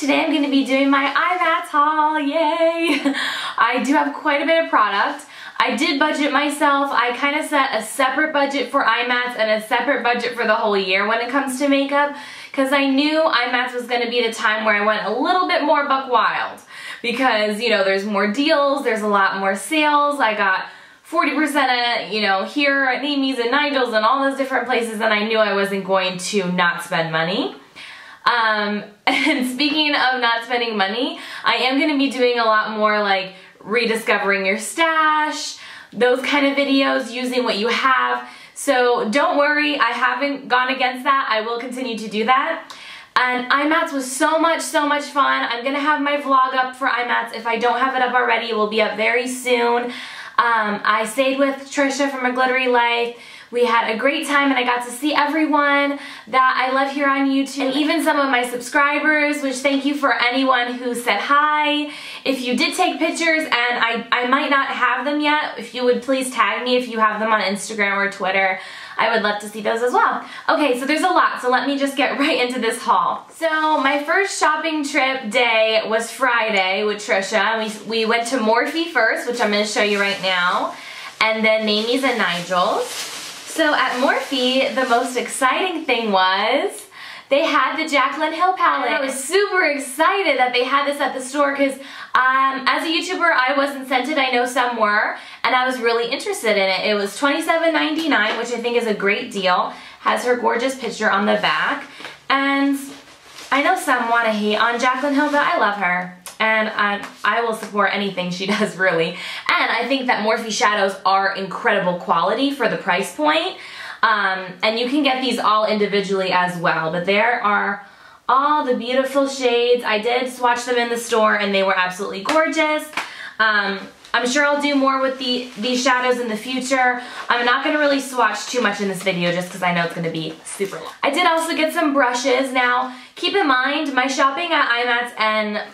Today I'm going to be doing my IMATS haul, yay! I do have quite a bit of product. I did budget myself. I kind of set a separate budget for IMATS and a separate budget for the whole year when it comes to makeup, because I knew IMATS was going to be the time where I went a little bit more buck wild, because, you know, there's more deals, there's a lot more sales. I got 40% at, you know, here at Amy's and Nigels and all those different places, and I knew I wasn't going to not spend money. And speaking of not spending money, I am going to be doing a lot more like rediscovering your stash, those kind of videos, using what you have. So don't worry, I haven't gone against that. I will continue to do that. And IMATS was so much fun. I'm going to have my vlog up for IMATS. If I don't have it up already, it will be up very soon. I stayed with Trisha from A Glittery Life. We had a great time and I got to see everyone that I love here on YouTube, and even some of my subscribers, which thank you for anyone who said hi. If you did take pictures, and I might not have them yet, if you would please tag me if you have them on Instagram or Twitter. I would love to see those as well. Okay, so there's a lot, so let me just get right into this haul. So my first shopping trip day was Friday with Trisha. We went to Morphe first, which I'm going to show you right now, and then Amy's and Nigels. So at Morphe, the most exciting thing was they had the Jaclyn Hill palette. And I was super excited that they had this at the store because as a YouTuber, I wasn't sent it. I know some were, and I was really interested in it. It was $27.99, which I think is a great deal. Has her gorgeous picture on the back. And I know some want to hate on Jaclyn Hill, but I love her. And I will support anything she does, really. And I think that Morphe shadows are incredible quality for the price point. And you can get these all individually as well. But there are all the beautiful shades. I did swatch them in the store and they were absolutely gorgeous. I'm sure I'll do more with these shadows in the future. I'm not going to really swatch too much in this video just because I know it's going to be super long. I did also get some brushes. Now, keep in mind, my shopping at IMATS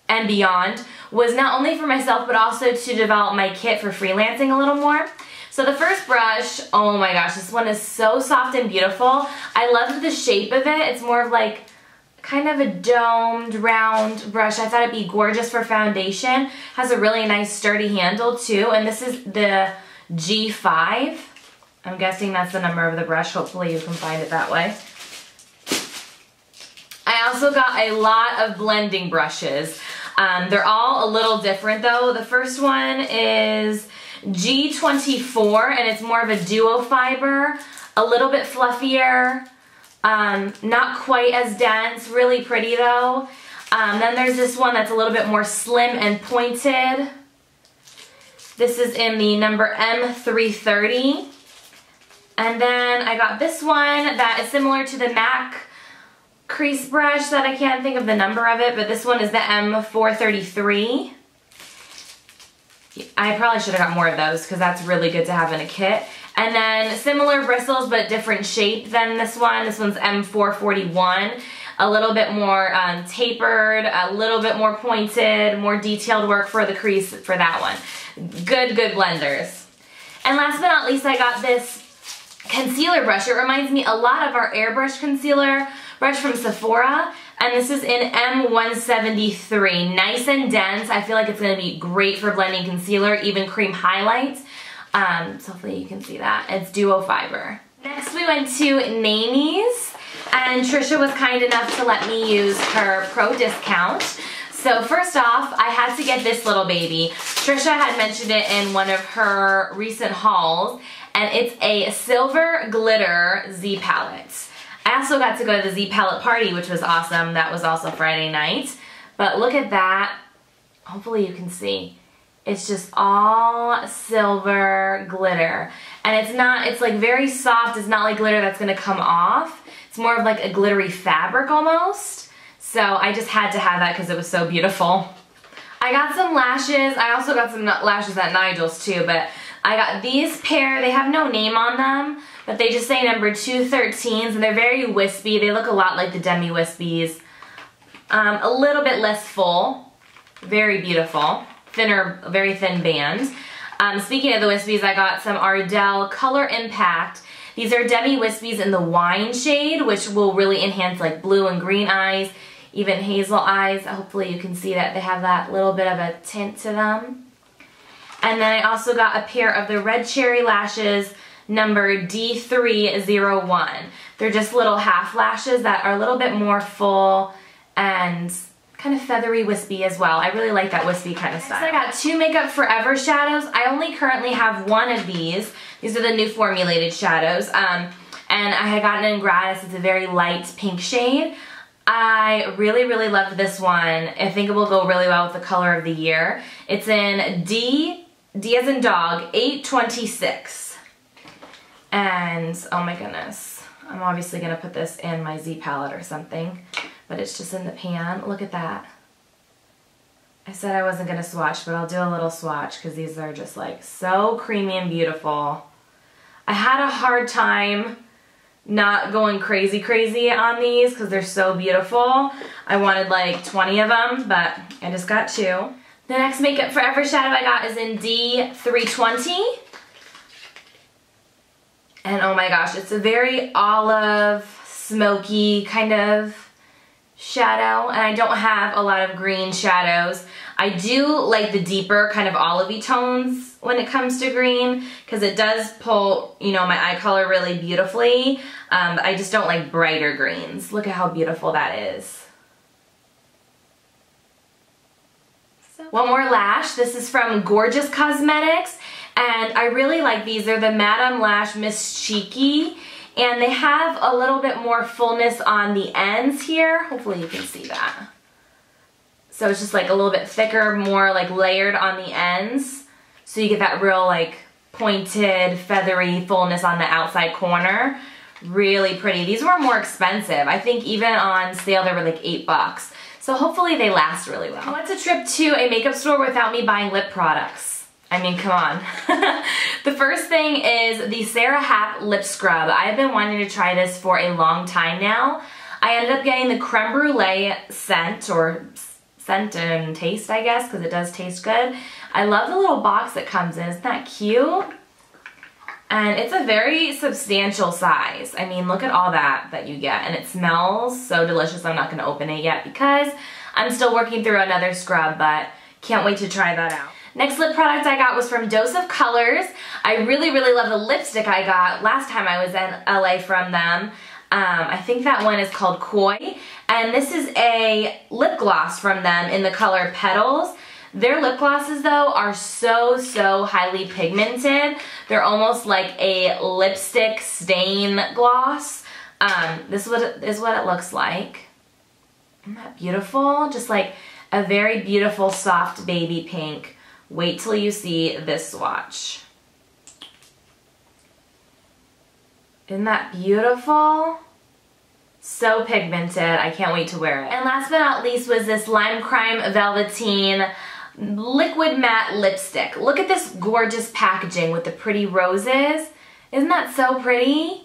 and beyond was not only for myself but also to develop my kit for freelancing a little more. So the first brush, oh my gosh, this one is so soft and beautiful. I love the shape of it. It's more of like kind of a domed round brush. I thought it'd be gorgeous for foundation. Has a really nice sturdy handle too, and this is the G5. I'm guessing that's the number of the brush. Hopefully you can find it that way. I also got a lot of blending brushes. They're all a little different though. The first one is G24 and it's more of a duo fiber, a little bit fluffier, not quite as dense, really pretty though. Then there's this one that's a little bit more slim and pointed. This is in the number M330. And then I got this one that is similar to the MAC crease brush that I can't think of the number of it, but this one is the M433. I probably should have got more of those because that's really good to have in a kit. And then similar bristles but different shape than this one. This one's M441. A little bit more tapered, a little bit more pointed, more detailed work for the crease for that one. Good blenders. And last but not least, I got this concealer brush. It reminds me a lot of our airbrush concealer brush from Sephora, and this is in M173. Nice and dense. I feel like it's going to be great for blending concealer, even cream highlights. So hopefully you can see that. It's duo fiber. Next we went to Amy's, and Trisha was kind enough to let me use her pro discount. So first off, I had to get this little baby. Trisha had mentioned it in one of her recent hauls, and it's a silver glitter Z palette. I also got to go to the Z palette party, which was awesome. That was also Friday night. But look at that. Hopefully you can see. It's just all silver glitter. And it's like very soft. It's not like glitter that's going to come off. It's more of like a glittery fabric almost. So I just had to have that because it was so beautiful. I got some lashes. I also got some lashes at Nigels too, but I got these pair. They have no name on them, but they just say number 213s, and they're very wispy. They look a lot like the Demi Wispies. A little bit less full. Very beautiful. Thinner, very thin band. Speaking of the wispies, I got some Ardell Color Impact. These are Demi Wispies in the wine shade, which will really enhance like blue and green eyes. even hazel eyes. Hopefully you can see that they have that little bit of a tint to them. And then I also got a pair of the Red Cherry Lashes number D301. They're just little half lashes that are a little bit more full and kind of feathery wispy as well. I really like that wispy kind of style. Next, I got two Makeup Forever shadows. I only currently have one of these. These are the new formulated shadows. And I had gotten it in gratis. It's a very light pink shade. I really, really loved this one. I think it will go really well with the color of the year. It's in D as in dog, 826. And oh my goodness, I'm obviously gonna put this in my Z palette or something, but it's just in the pan. Look at that. I said I wasn't gonna swatch, but I'll do a little swatch because these are just like so creamy and beautiful. I had a hard time not going crazy on these because they're so beautiful. I wanted like 20 of them, but I just got 2. The next Makeup Forever shadow I got is in D320. And oh my gosh, it's a very olive, smoky kind of shadow. And I don't have a lot of green shadows. I do like the deeper kind of olivey tones when it comes to green because it does pull, you know, my eye color really beautifully. But I just don't like brighter greens. Look at how beautiful that is. One more lash. This is from Gorgeous Cosmetics, and I really like these. They're the Madame Lash Miss Cheeky, and they have a little bit more fullness on the ends here. Hopefully you can see that. So it's just like a little bit thicker, more like layered on the ends, so you get that real like pointed, feathery fullness on the outside corner. Really pretty. These were more expensive. I think even on sale they were like $8. So hopefully they last really well. What's a trip to a makeup store without me buying lip products? I mean, come on. The first thing is the Sarah Happ Lip Scrub. I've been wanting to try this for a long time now. I ended up getting the Creme Brulee scent, or scent and taste, I guess, because it does taste good. I love the little box that comes in. Isn't that cute? And it's a very substantial size. I mean, look at all that you get. And it smells so delicious. I'm not going to open it yet because I'm still working through another scrub, but can't wait to try that out. Next lip product I got was from Dose of Colors. I really, really love the lipstick I got last time I was in LA from them. I think that one is called Koi. And this is a lip gloss from them in the color Petals. Their lip glosses, though, are so highly pigmented. They're almost like a lipstick stain gloss. This is what it looks like. Isn't that beautiful? Just like a very beautiful, soft baby pink. Wait till you see this swatch. Isn't that beautiful? So pigmented. I can't wait to wear it. And last but not least was this Lime Crime Velveteen Liquid Matte Lipstick. Look at this gorgeous packaging with the pretty roses. Isn't that so pretty?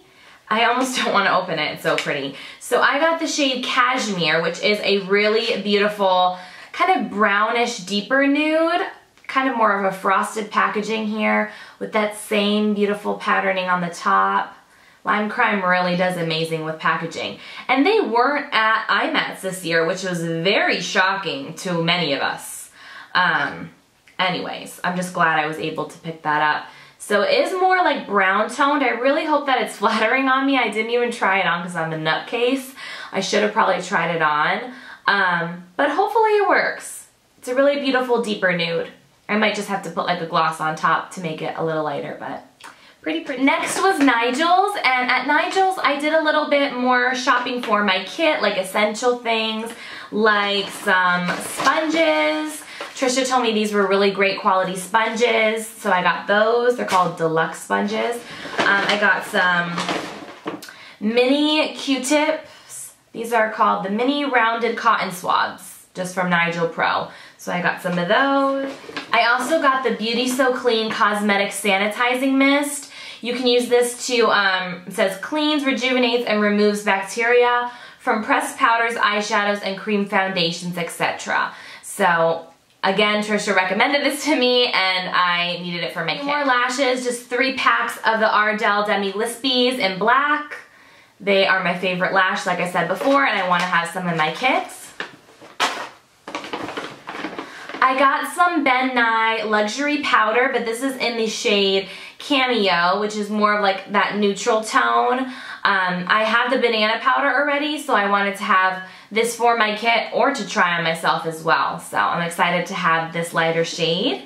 I almost don't want to open it. It's so pretty. So I got the shade Cashmere, which is a really beautiful kind of brownish deeper nude. Kind of more of a frosted packaging here with that same beautiful patterning on the top. Lime Crime really does amazing with packaging. And they weren't at IMATS this year, which was very shocking to many of us. Anyways, I'm just glad I was able to pick that up. So it is more like brown toned. I really hope that it's flattering on me. I didn't even try it on because I'm a nutcase. I should have probably tried it on. But hopefully it works. It's a really beautiful deeper nude. I might just have to put like a gloss on top to make it a little lighter, but pretty. Next was Nigels, and at Nigels I did a little bit more shopping for my kit, like essential things, like some sponges. Trisha told me these were really great quality sponges, so I got those. They're called deluxe sponges. I got some mini Q-tips. These are called the mini rounded cotton swabs, just from Nigel Pro. So I got some of those. I also got the Beauty So Clean Cosmetic Sanitizing Mist. You can use this to, it says cleans, rejuvenates, and removes bacteria from pressed powders, eyeshadows, and cream foundations, etc. So again, Trisha recommended this to me and I needed it for my kit. More lashes, just 3 packs of the Ardell Demi Lispies in black. They are my favorite lash, like I said before, and I want to have some in my kits. I got some Ben Nye luxury powder, but this is in the shade Cameo, which is more of like that neutral tone. I have the banana powder already, so I wanted to have this for my kit or to try on myself as well. So I'm excited to have this lighter shade.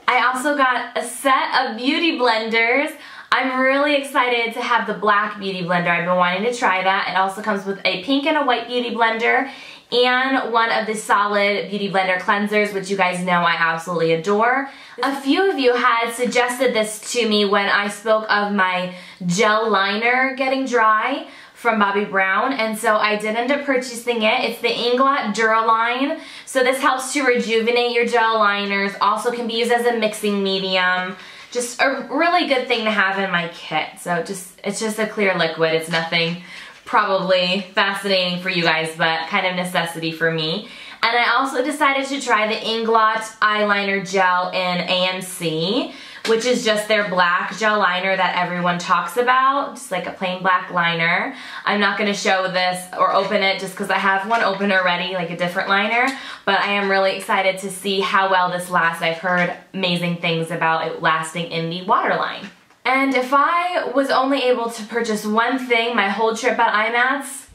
I also got a set of beauty blenders. I'm really excited to have the black beauty blender. I've been wanting to try that. It also comes with a pink and a white beauty blender and one of the solid beauty blender cleansers, which you guys know I absolutely adore. A few of you had suggested this to me when I spoke of my gel liner getting dry from Bobbi Brown, and so I did end up purchasing it. It's the Inglot Duraline. So this helps to rejuvenate your gel liners. Also can be used as a mixing medium. Just a really good thing to have in my kit. So it's just a clear liquid. It's nothing probably fascinating for you guys, but kind of necessity for me. And I also decided to try the Inglot eyeliner gel in AMC, which is just their black gel liner that everyone talks about, just like a plain black liner. I'm not going to show this or open it just because I have one open already, like a different liner, but I am really excited to see how well this lasts. I've heard amazing things about it lasting in the waterline. And if I was only able to purchase one thing my whole trip at IMATS,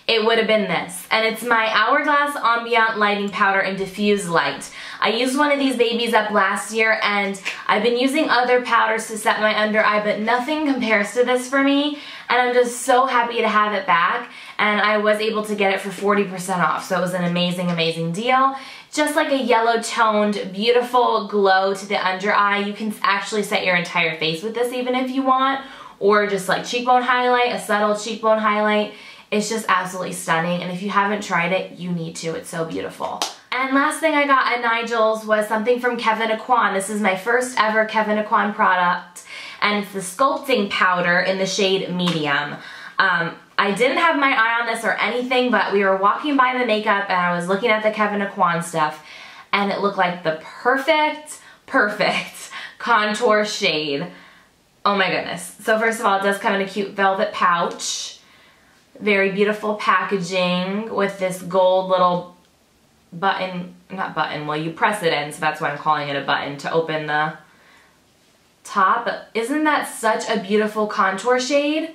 it would have been this. And it's my Hourglass Ambient Lighting Powder in Diffuse Light. I used one of these babies up last year, and I've been using other powders to set my under eye, but nothing compares to this for me. And I'm just so happy to have it back. And I was able to get it for 40% off. So it was an amazing, amazing deal. Just like a yellow toned, beautiful glow to the under eye. You can actually set your entire face with this even if you want. Or just like cheekbone highlight, a subtle cheekbone highlight. It's just absolutely stunning, and if you haven't tried it, you need to. It's so beautiful. And last thing I got at Nigels was something from Kevyn Aucoin. This is my first ever Kevyn Aucoin product, and it's the sculpting powder in the shade Medium. I didn't have my eye on this or anything, but we were walking by the makeup and I was looking at the Kevyn Aucoin stuff, and it looked like the perfect contour shade. Oh my goodness. So first of all, it does come in a cute velvet pouch. Very beautiful packaging with this gold little button, not button, well you press it in, so that's why I'm calling it a button, to open the top. But isn't that such a beautiful contour shade?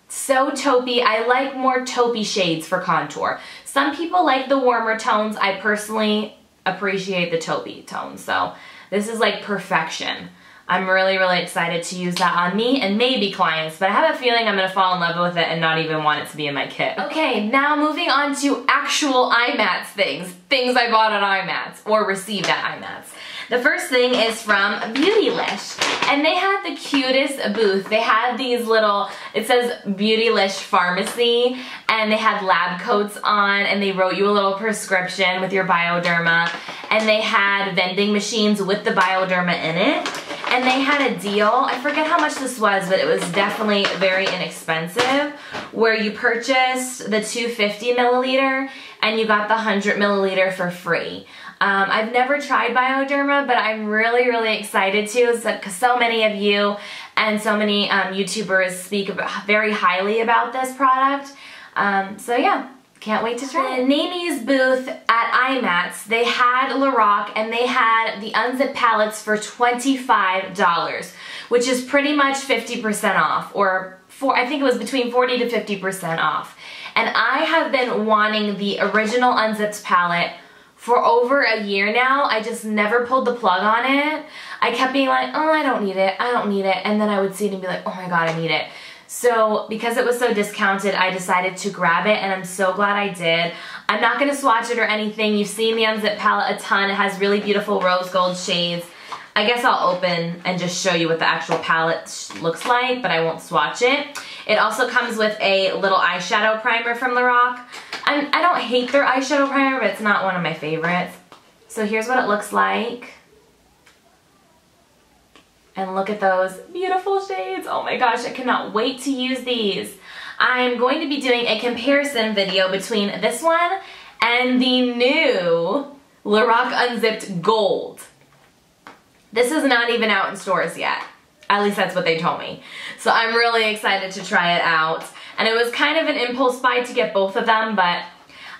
So taupey. I like more taupey shades for contour. Some people like the warmer tones. I personally appreciate the taupey tones, so this is like perfection. I'm really, really excited to use that on me and maybe clients, but I have a feeling I'm going to fall in love with it and not even want it to be in my kit. Okay, now moving on to actual IMATS things I bought at IMATS or received at IMATS. The first thing is from Beautylish, and they had the cutest booth. They had these little, it says Beautylish Pharmacy, and they had lab coats on, and they wrote you a little prescription with your Bioderma, and they had vending machines with the Bioderma in it, and they had a deal. I forget how much this was, but it was definitely very inexpensive, where you purchased the 250 milliliter and you got the 100 milliliter for free. I've never tried Bioderma, but I'm really, really excited to, because so many of you and so many YouTubers speak very highly about this product. So yeah, can't wait to try it. Namie's booth at IMATS, they had Lorac, and they had the unzipped palettes for $25, which is pretty much 50% off, or I think it was between 40 to 50% off. And I have been wanting the original unzipped palette for over a year now. I just never pulled the plug on it. I kept being like, oh, I don't need it, I don't need it. And then I would see it and be like, oh my God, I need it. So because it was so discounted, I decided to grab it, and I'm so glad I did. I'm not gonna swatch it or anything. You've seen the unzipped palette a ton. It has really beautiful rose gold shades. I guess I'll open and just show you what the actual palette looks like, but I won't swatch it. It also comes with a little eyeshadow primer from Lorac. I don't hate their eyeshadow primer, but it's not one of my favorites. So here's what it looks like. And look at those beautiful shades. Oh my gosh, I cannot wait to use these. I'm going to be doing a comparison video between this one and the new Lorac Unzipped Gold. This is not even out in stores yet. At least that's what they told me. So I'm really excited to try it out. And it was kind of an impulse buy to get both of them, but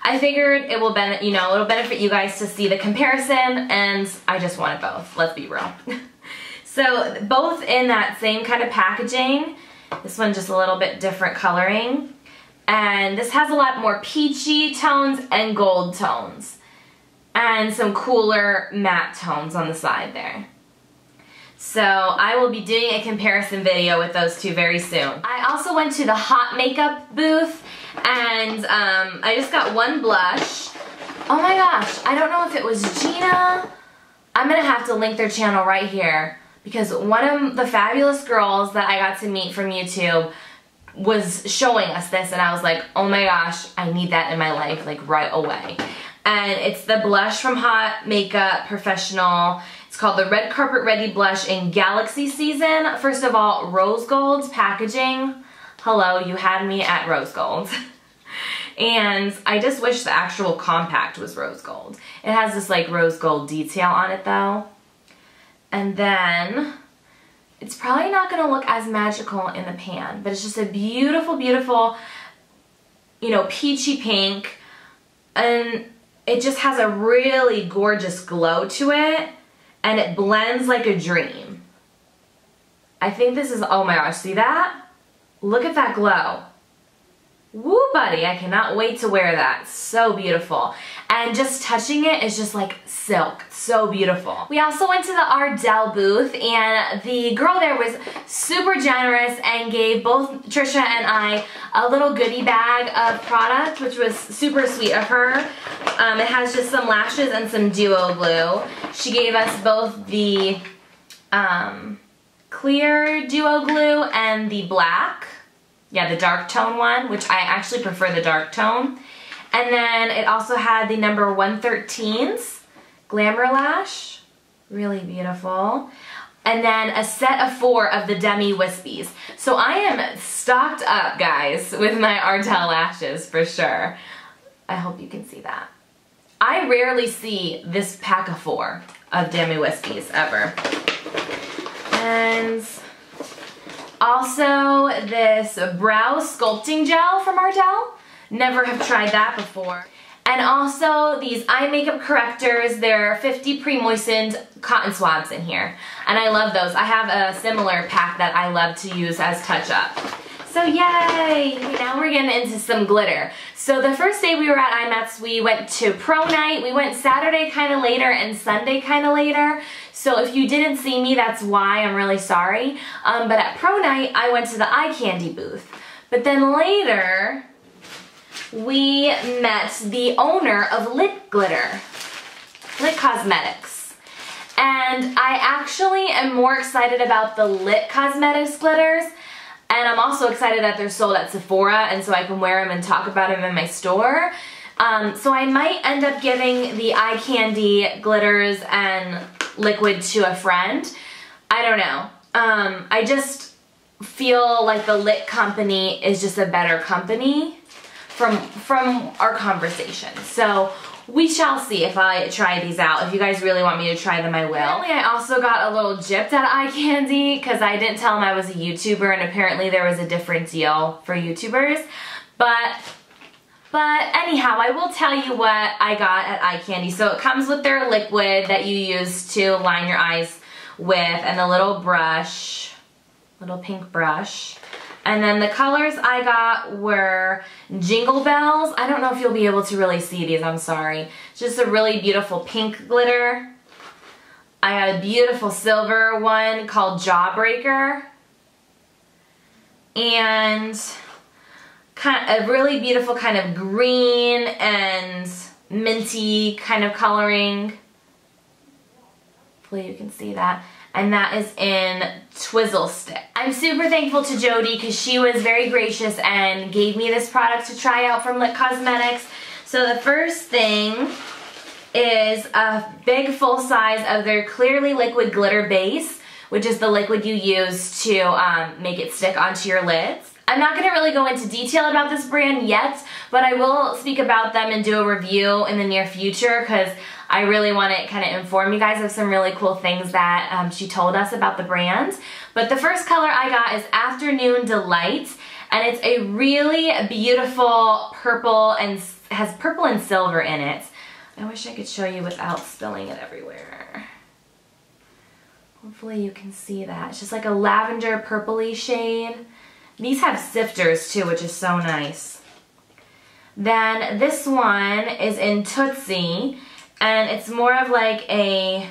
I figured it will it'll benefit you guys to see the comparison, and I just wanted both, let's be real. So both in that same kind of packaging. This one just a little bit different coloring. And this has a lot more peachy tones and gold tones. And some cooler matte tones on the side there. So I will be doing a comparison video with those two very soon. I also went to the hot makeup booth, and I just got one blush. Oh my gosh, I don't know if it was Gina. I'm gonna have to link their channel right here, because one of the fabulous girls that I got to meet from YouTube was showing us this, and I was like, oh my gosh, I need that in my life, like right away. And it's the blush from Hot Makeup Professional. It's called the Red Carpet Ready Blush in Galaxy Season. First of all, rose gold packaging. Hello, you had me at rose gold. And I just wish the actual compact was rose gold. It has this like rose gold detail on it though. And then, it's probably not gonna look as magical in the pan, but it's just a beautiful, beautiful, peachy pink. And it just has a really gorgeous glow to it, and it blends like a dream. I think this is, oh my gosh, see that? Look at that glow. Woo, buddy, I cannot wait to wear that. So beautiful. And just touching it is just like silk. So beautiful. We also went to the Ardell booth, and the girl there was super generous and gave both Trisha and I a little goodie bag of product, which was super sweet of her. It has just some lashes and some duo glue. She gave us both the clear duo glue and the black. Yeah, the dark tone one, which I actually prefer the dark tone. And then it also had the number 113s, Glamour Lash, really beautiful. And then a set of 4 of the Demi Wispies. So I am stocked up, guys, with my Ardell lashes for sure. I hope you can see that. I rarely see this pack of 4 of Demi Wispies ever. And also this brow sculpting gel from Ardell. Never have tried that before. And also these eye makeup correctors. There are 50 pre-moistened cotton swabs in here. And I love those. I have a similar pack that I love to use as touch-up. So yay! Now we're getting into some glitter. So the first day we were at IMATS, we went to Pro Night. We went Saturday kind of later and Sunday kind of later. So if you didn't see me, that's why. I'm really sorry. But at Pro Night, I went to the eye candy booth. But then later, we met the owner of Lit Glitter, Lit Cosmetics. And I actually am more excited about the Lit Cosmetics glitters. And I'm also excited that they're sold at Sephora, and so I can wear them and talk about them in my store. So I might end up giving the eye candy glitters and liquid to a friend. I don't know. I just feel like the Lit company is just a better company from our conversation. So we shall see if I try these out. If you guys really want me to try them, I will. Apparently, I also got a little gypped at eye candy because I didn't tell them I was a YouTuber, and apparently there was a different deal for YouTubers. But anyhow, I will tell you what I got at eye candy. So it comes with their liquid that you use to line your eyes with, and a little brush, little pink brush. And then the colors I got were Jingle Bells. I don't know if you'll be able to really see these, I'm sorry. It's just a really beautiful pink glitter. I got a beautiful silver one called Jawbreaker. And a really beautiful kind of green and minty kind of coloring. Hopefully you can see that. And that is in Twizzle Stick. I'm super thankful to Jody because she was very gracious and gave me this product to try out from Lit Cosmetics. So the first thing is a big full size of their Clearly Liquid Glitter Base, which is the liquid you use to make it stick onto your lids. I'm not going to really go into detail about this brand yet, but I will speak about them and do a review in the near future because I really want to kind of inform you guys of some really cool things that she told us about the brand. But the first color I got is Afternoon Delight, and it's a really beautiful purple and It has purple and silver in it. I wish I could show you without spilling it everywhere. Hopefully you can see that. It's just like a lavender purpley shade. These have sifters too, which is so nice. Then this one is in Tootsie, and it's more of like a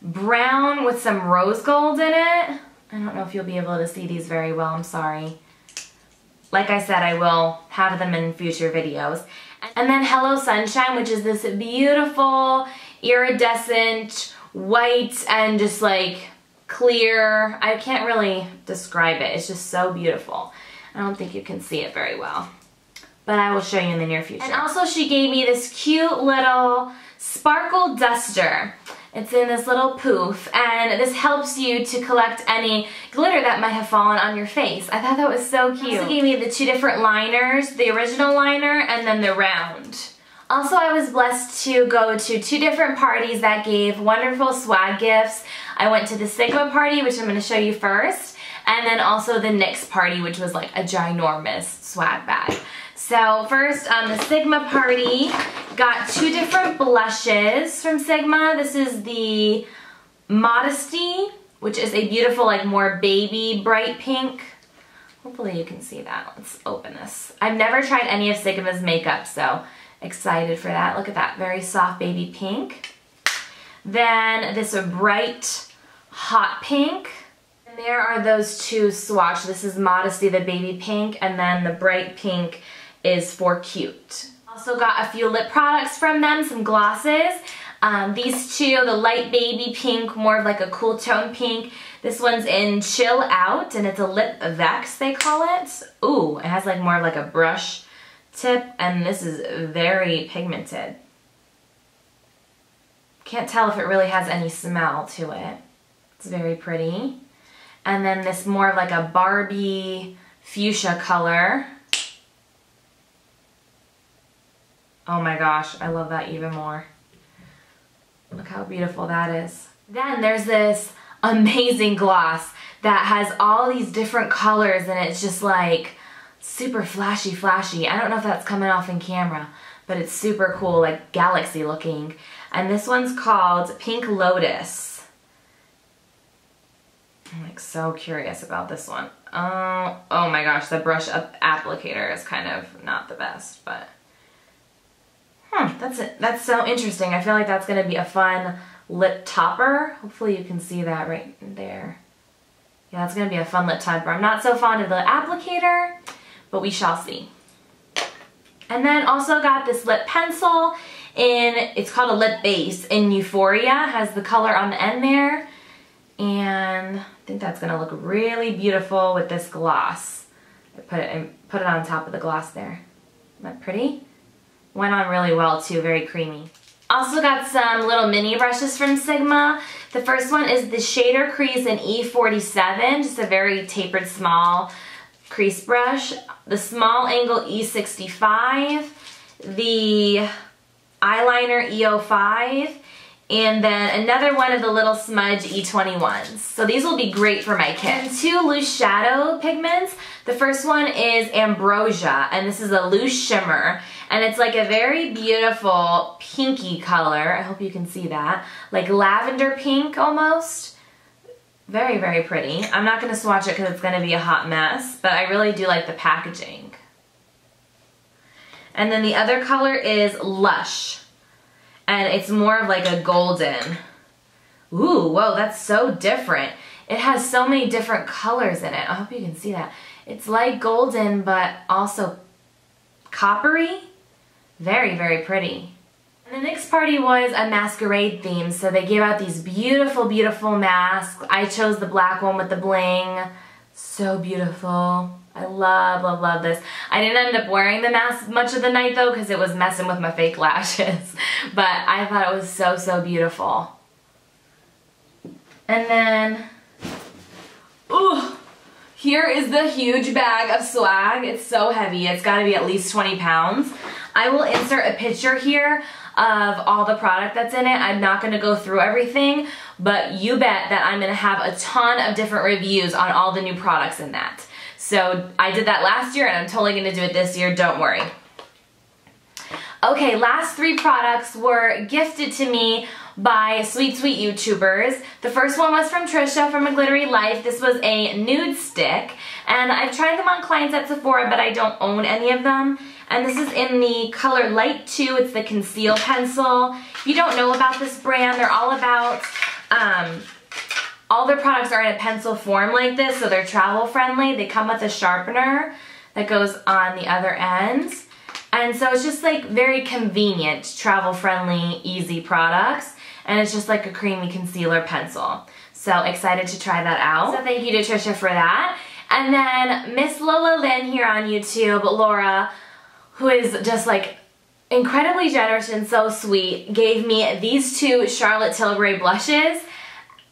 brown with some rose gold in it. I don't know if you'll be able to see these very well, I'm sorry. Like I said, I will have them in future videos. And then Hello Sunshine, which is this beautiful iridescent white and just like clear. I can't really describe it. It's just so beautiful. I don't think you can see it very well, but I will show you in the near future. And also she gave me this cute little sparkle duster. It's in this little poof, and this helps you to collect any glitter that might have fallen on your face. I thought that was so cute. She also gave me the two different liners, the original liner and then the round. Also, I was blessed to go to two different parties that gave wonderful swag gifts. I went to the Sigma party, which I'm going to show you first, and then also the NYX party, which was like a ginormous swag bag. So first, the Sigma party got two different blushes from Sigma. This is the Modesty, which is a beautiful, like more baby bright pink. Hopefully you can see that. Let's open this. I've never tried any of Sigma's makeup, so excited for that. Look at that, very soft baby pink. Then this bright hot pink. And there are those two swatch. This is Modesty, the baby pink, and then the bright pink is for Cute. Also got a few lip products from them, some glosses. These two, the light baby pink, more of like a cool tone pink. This one's in Chill Out, and it's a lip vex, they call it. Ooh, it has like more of like a brush tip, and this is very pigmented. Can't tell if it really has any smell to it. It's very pretty. And then this more of like a Barbie fuchsia color. Oh my gosh, I love that even more. Look how beautiful that is. Then there's this amazing gloss that has all these different colors, and it's just like super flashy. I don't know if that's coming off in camera, but it's super cool, like galaxy looking. And this one's called Pink Lotus. I'm like so curious about this one. Oh my gosh, the brush up applicator is kind of not the best, but that's so interesting. I feel like that's gonna be a fun lip topper. Hopefully you can see that right there. Yeah, that's gonna be a fun lip topper. I'm not so fond of the applicator, but we shall see. And then also got this lip pencil it's called a lip base in Euphoria. Has the color on the end there. And I think that's gonna look really beautiful with this gloss. I put it on top of the gloss there. Isn't that pretty? Went on really well too, very creamy. Also got some little mini brushes from Sigma. The first one is the Shader Crease in E47, just a very tapered small crease brush. The Small Angle E65, the eyeliner E05, and then another one of the little smudge E21s. So these will be great for my kit. And two loose shadow pigments. The first one is Ambrosia, and this is a loose shimmer. And it's like a very beautiful pinky color. I hope you can see that. Like lavender pink almost. Very, very pretty. I'm not going to swatch it because it's going to be a hot mess, but I really do like the packaging. And then the other color is Lush. And it's more of like a golden. Ooh, whoa, that's so different. It has so many different colors in it. I hope you can see that. It's like golden, but also coppery. Very, very pretty. And the next party was a masquerade theme, so they gave out these beautiful, beautiful masks. I chose the black one with the bling. So beautiful. I love, love, love this. I didn't end up wearing the mask much of the night though, because it was messing with my fake lashes. But I thought it was so, so beautiful. And then, ooh, here is the huge bag of swag. It's so heavy. It's got to be at least 20 pounds. I will insert a picture here of all the product that's in it. I'm not going to go through everything, but you bet that I'm going to have a ton of different reviews on all the new products in that. So I did that last year and I'm totally going to do it this year, don't worry. Okay, last 3 products were gifted to me by sweet YouTubers. The first one was from Trisha from A Glittery Life. This was a nude stick, and I've tried them on clients at Sephora, but I don't own any of them. And this is in the color Light 2. It's the Conceal Pencil. If you don't know about this brand, they're all about, all their products are in a pencil form like this, so they're travel friendly. They come with a sharpener that goes on the other ends. And so it's just like very convenient, travel friendly, easy products. And it's just like a creamy concealer pencil. So excited to try that out. So thank you to Trisha for that. And then Miss Lola Lynn here on YouTube, Laura, who is just like incredibly generous and so sweet, gave me these 2 Charlotte Tilbury blushes.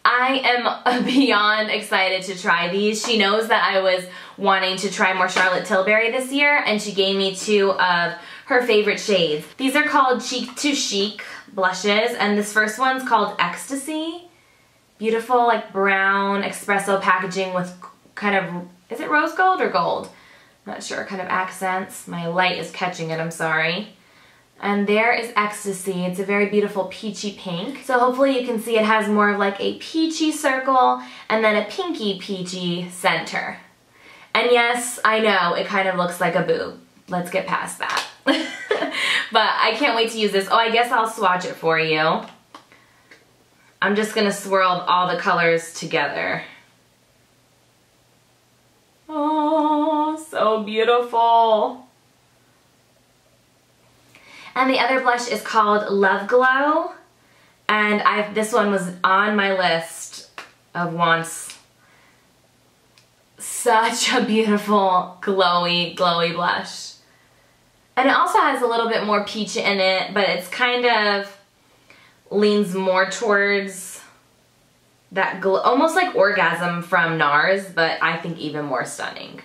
I am beyond excited to try these. She knows that I was wanting to try more Charlotte Tilbury this year, and she gave me 2 of her favorite shades. These are called Cheek to Chic blushes, and this first one's called Ecstasy. Beautiful, like brown espresso packaging with kind of, is it rose gold or gold? Not sure, kind of accents. My light is catching it, I'm sorry. And there is Ecstasy. It's a very beautiful peachy pink. So hopefully you can see it has more of like a peachy circle and then a pinky peachy center. And yes, I know, it kind of looks like a boob. Let's get past that. But I can't wait to use this. Oh, I guess I'll swatch it for you. I'm just gonna swirl all the colors together. Oh, so beautiful. And the other blush is called Love Glow. And this one was on my list of wants. Such a beautiful, glowy blush. And it also has a little bit more peach in it, but it's kind of leans more towards that glow, almost like Orgasm from NARS, but I think even more stunning.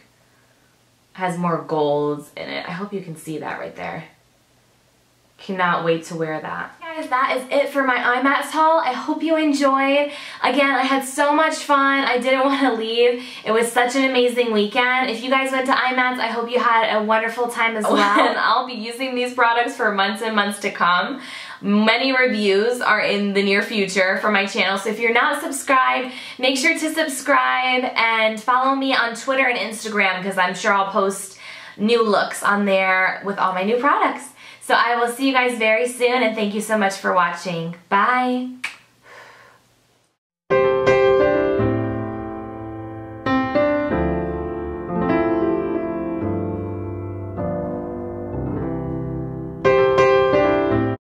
Has more golds in it. I hope you can see that right there. Cannot wait to wear that. Guys, that is it for my IMATS haul. I hope you enjoyed. Again, I had so much fun. I didn't want to leave. It was such an amazing weekend. If you guys went to IMATS, I hope you had a wonderful time as well. And I'll be using these products for months and months to come. Many reviews are in the near future for my channel, so if you're not subscribed, make sure to subscribe and follow me on Twitter and Instagram, because I'm sure I'll post new looks on there with all my new products. So I will see you guys very soon, and thank you so much for watching. Bye!